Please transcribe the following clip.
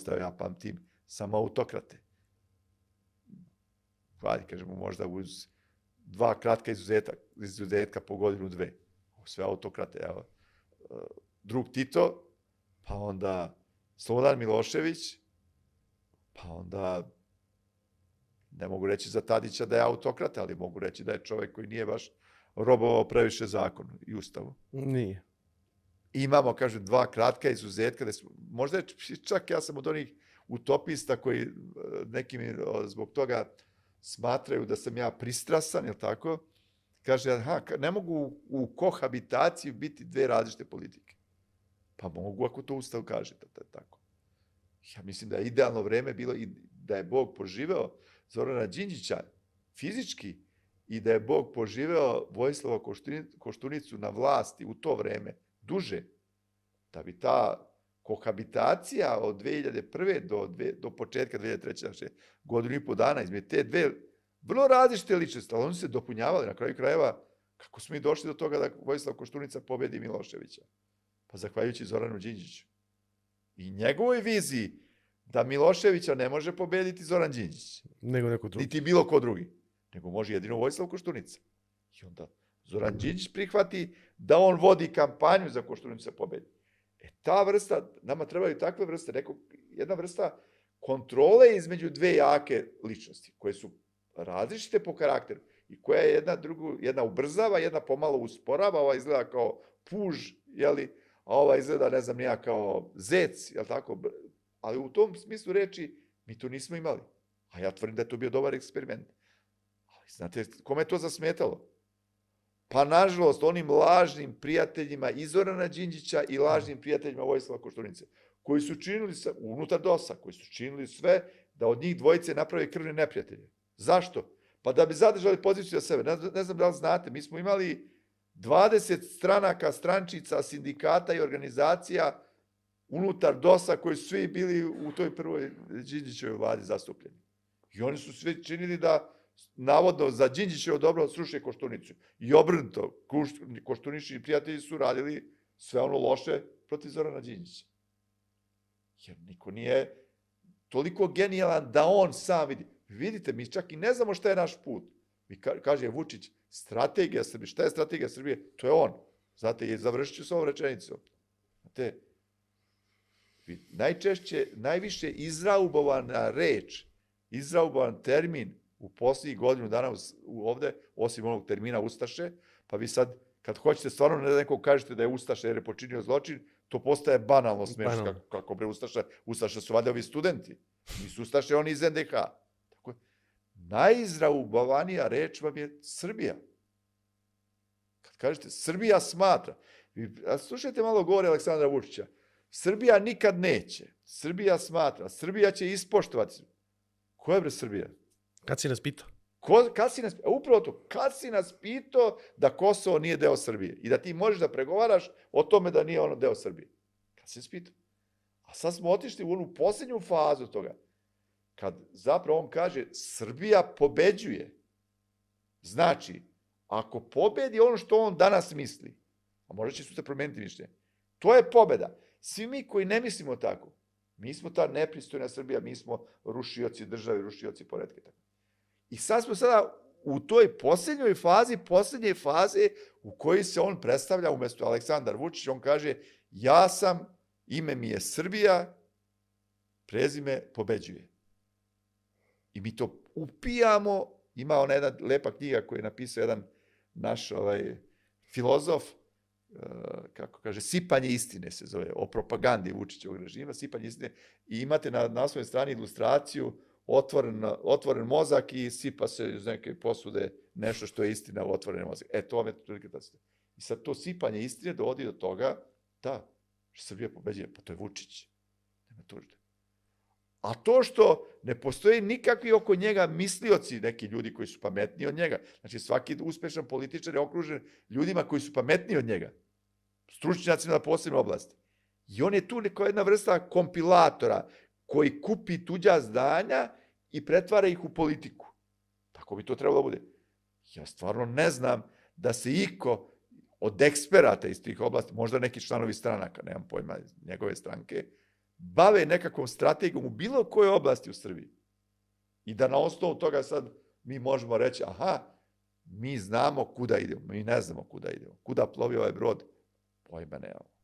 ostao, ja pamtim, samo autokrate. Hvala, kažemo, možda uz 2 kratka izuzetka po godinu, 2. Sve autokrate, evo. Drug Tito, pa onda Slobodan Milošević, pa onda, ne mogu reći za Tadića da je autokrata, ali mogu reći da je čovek koji nije baš robovao previše zakonu i ustavu. Nije. Imamo, kažem, 2 kratka izuzetka, možda je čak ja sam od onih utopista koji neki mi zbog toga smatraju da sam ja pristrasan, je li tako? Kaže, ne mogu u kohabitaciji biti 2 različite politike. Pa mogu ako to Ustav kaže, tako. Ja mislim da je idealno vreme bilo i da je Bog poživeo Zorana Đinđića fizički i da je Bog poživeo Vojislava Koštunicu na vlasti u to vreme duže, da bi ta kohabitacija od 2001. do početka 2003. Znači, godinu i po dana između te 2 vrlo različite ličnosti, ali oni se dopunjavali na kraju krajeva. Kako smo i došli do toga da Vojislav Koštunica pobedi Miloševića? Pa zahvaljujući Zoranu Đinđiću. I njegovoj viziji da Miloševića ne može pobediti Zoran Đinđić. Nego neko drugi. Niti bilo ko drugi. Nego može jedino Vojislav Koštunica. I onda Zoran Đinđić prihvati da on vodi kampanju za Koštunicu se pobedi. Ta vrsta, nama trebaju takve vrste, jedna vrsta kontrole između 2 jake ličnosti, koje su različite po karakteru i koja je jedna ubrzava, jedna pomalo usporava, ova izgleda kao puž, jeli, a ova izgleda, ne znam, nija kao zec, jel tako? Ali u tom smislu reči mi to nismo imali. A ja tvrdim da je to bio dobar eksperiment. Ali znate, kome je to zasmetalo? Pa, nažalost, onim lažnim prijateljima i Zorana Đinđića i lažnim prijateljima Vojislava Koštunice, koji su činili unutar DOS-a, koji su činili sve da od njih dvojice naprave krvne neprijatelje. Zašto? Pa da bi zadržali poziciju za sebe. Ne znam da li znate, mi smo imali 20 stranaka, strančica, sindikata i organizacija unutar DOS-a koji su svi bili u toj prvoj Đinđićevoj vladi zastupljeni. I oni su svi činili da navodno za Đinđićevo dobro sruše Koštunicu. I obrnuto, Koštunični prijatelji su radili sve ono loše protiv Zorana Đinđića. Jer niko nije toliko genijalan da on sam vidi. Vidite, mi čak i ne znamo šta je naš put. Mi kaže Vučić, strategija Srbije. Šta je strategija Srbije? To je on. Znate, završit ću s ovom rečenicom. Znate, najviše izraubovana reč, izraubovan termin u posljednjih godinu dana ovde, osim onog termina Ustaše, pa vi sad, kad hoćete stvarno nekog kažete da je Ustaša jer je počinio zločin, to postaje banalno smešno. Kako bre Ustaša? Ustaša su valjda ovi studenti. Nisu Ustaše, oni iz NDH. Tako je. Najizraubovanija reč vam je Srbija. Kad kažete Srbija smatra, slušajte malo govore Aleksandra Vučića, Srbija nikad neće, Srbija smatra, Srbija će ispoštovati. Ko je bre Srbija? Kad si nas pitao? Upravo to, kad si nas pitao da Kosovo nije deo Srbije i da ti možeš da pregovaraš o tome da nije ono deo Srbije? Kad si nas pitao? A sad smo otišli u onu posljednju fazu toga, kad zapravo on kaže Srbija pobeđuje. Znači, ako pobedi ono što on danas misli, a možda će se promeniti mišljenje, to je pobeda. Svi mi koji ne mislimo tako, mi smo ta nepristojna Srbija, mi smo rušioci države, rušioci poretka. I sad smo sada u toj posljednjoj faze u kojoj se on predstavlja umesto Aleksandar Vučić, on kaže ja sam, ime mi je Srbija, prezime pobeđuje. I mi to upijamo, ima ona jedna lepa knjiga koju je napisao jedan naš filozof, kako kaže, Sipanje istine se zove, o propagandi Vučićevog režima, Sipanje istine, i imate na naslovnoj strani ilustraciju otvoren mozak i sipa se iz neke posude nešto što je istina u otvoren mozak. To vam je prilike da ste. I sad to sipanje istine dovodi do toga da Srbija pobeđuje, pa to je Vučić. Nema tužde. A to što ne postoji nikakvi oko njega mislioci, neki ljudi koji su pametniji od njega. Znači, svaki uspešan političar je okružen ljudima koji su pametniji od njega. Stručnjacima na posebnoj oblasti. I on je tu kao jedna vrsta kompilatora koji kupi tuđa zdanja i pretvara ih u politiku. Tako bi to trebalo bude. Ja stvarno ne znam da se iko od eksperata iz tih oblasti, možda neki članovi stranaka, nemam pojma, njegove stranke, bave nekakvom strategijom u bilo kojoj oblasti u Srbiji. I da na osnovu toga sad mi možemo reći, aha, mi znamo kuda idemo, mi ne znamo kuda idemo. Kuda plovi ovaj brod? Pojma nemamo.